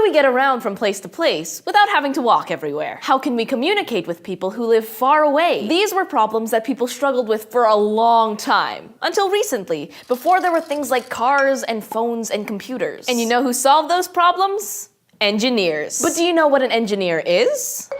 we get around from place to place without having to walk everywhere? How can we communicate with people who live far away? These were problems that people struggled with for a long time, until recently, before there were things like cars and phones and computers. And you know who solved those problems? Engineers. But do you know what an engineer is?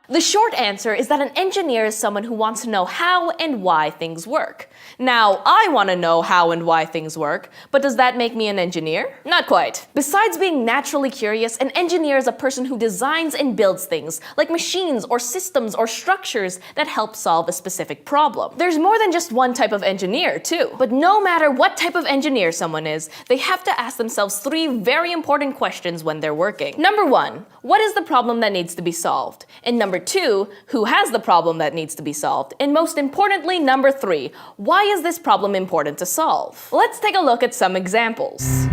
The short answer is that an engineer is someone who wants to know how and why things work. Now, I want to know how and why things work, but does that make me an engineer? Not quite. Besides being naturally curious, an engineer is a person who designs and builds things, like machines or systems or structures that help solve a specific problem. There's more than just one type of engineer, too. But no matter what type of engineer someone is, they have to ask themselves 3 very important questions when they're working. Number 1, what is the problem that needs to be solved? And number 2, who has the problem that needs to be solved? And most importantly, number 3, why is this problem important to solve? Let's take a look at some examples.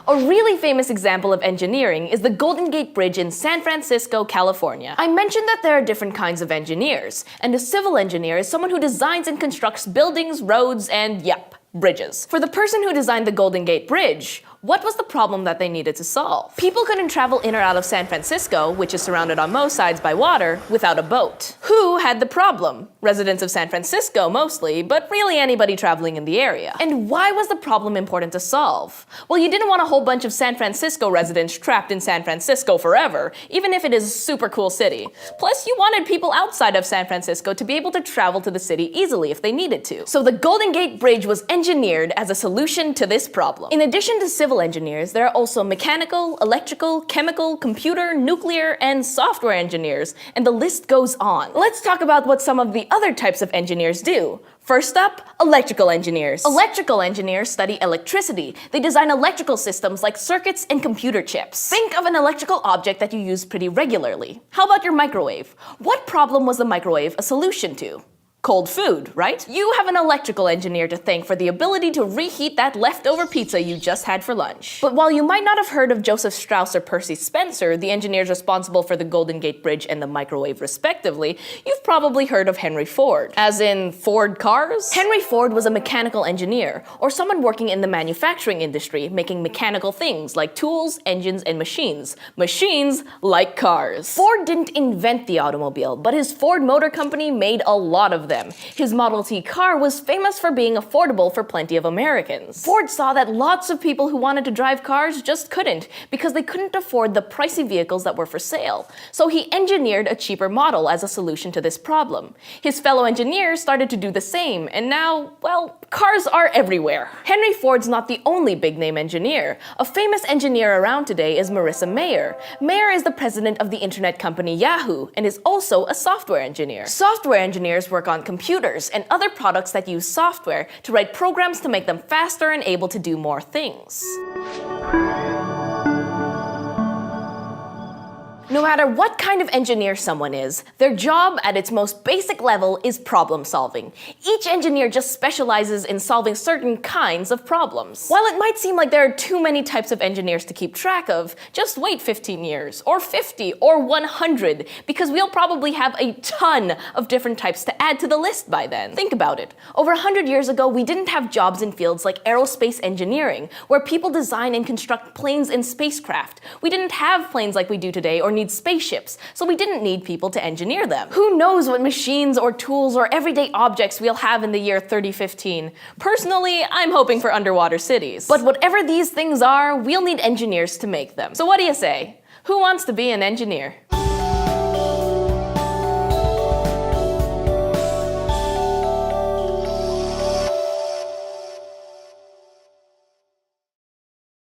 A really famous example of engineering is the Golden Gate Bridge in San Francisco, California. I mentioned that there are different kinds of engineers, and a civil engineer is someone who designs and constructs buildings, roads, and bridges. For the person who designed the Golden Gate Bridge, what was the problem that they needed to solve? People couldn't travel in or out of San Francisco, which is surrounded on most sides by water, without a boat. Who had the problem? Residents of San Francisco mostly, but really anybody traveling in the area. And why was the problem important to solve? Well, you didn't want a whole bunch of San Francisco residents trapped in San Francisco forever, even if it is a super cool city. Plus, you wanted people outside of San Francisco to be able to travel to the city easily if they needed to. So the Golden Gate Bridge was engineered as a solution to this problem. In addition to civil engineers, there are also mechanical, electrical, chemical, computer, nuclear, and software engineers, and the list goes on. Let's talk about what some of the other types of engineers do. First up, electrical engineers. Electrical engineers study electricity. They design electrical systems like circuits and computer chips. Think of an electrical object that you use pretty regularly. How about your microwave? What problem was the microwave a solution to? Cold food, right? You have an electrical engineer to thank for the ability to reheat that leftover pizza you just had for lunch. But while you might not have heard of Joseph Strauss or Percy Spencer, the engineers responsible for the Golden Gate Bridge and the microwave respectively, you've probably heard of Henry Ford. As in Ford cars? Henry Ford was a mechanical engineer, or someone working in the manufacturing industry, making mechanical things like tools, engines, and machines. Machines like cars. Ford didn't invent the automobile, but his Ford Motor Company made a lot of them. His Model T car was famous for being affordable for plenty of Americans. Ford saw that lots of people who wanted to drive cars just couldn't, because they couldn't afford the pricey vehicles that were for sale. So he engineered a cheaper model as a solution to this problem. His fellow engineers started to do the same, and now, well, cars are everywhere. Henry Ford's not the only big-name engineer. A famous engineer around today is Marissa Mayer. Mayer is the president of the internet company Yahoo, and is also a software engineer. Software engineers work on computers and other products that use software to write programs to make them faster and able to do more things. No matter what kind of engineer someone is, their job at its most basic level is problem solving. Each engineer just specializes in solving certain kinds of problems. While it might seem like there are too many types of engineers to keep track of, just wait 15 years, or 50, or 100, because we'll probably have a ton of different types to add to the list by then. Think about it. Over 100 years ago, we didn't have jobs in fields like aerospace engineering, where people design and construct planes and spacecraft. We didn't have planes like we do today, or need spaceships, so we didn't need people to engineer them. Who knows what machines or tools or everyday objects we'll have in the year 3015. Personally, I'm hoping for underwater cities. But whatever these things are, we'll need engineers to make them. So what do you say? Who wants to be an engineer?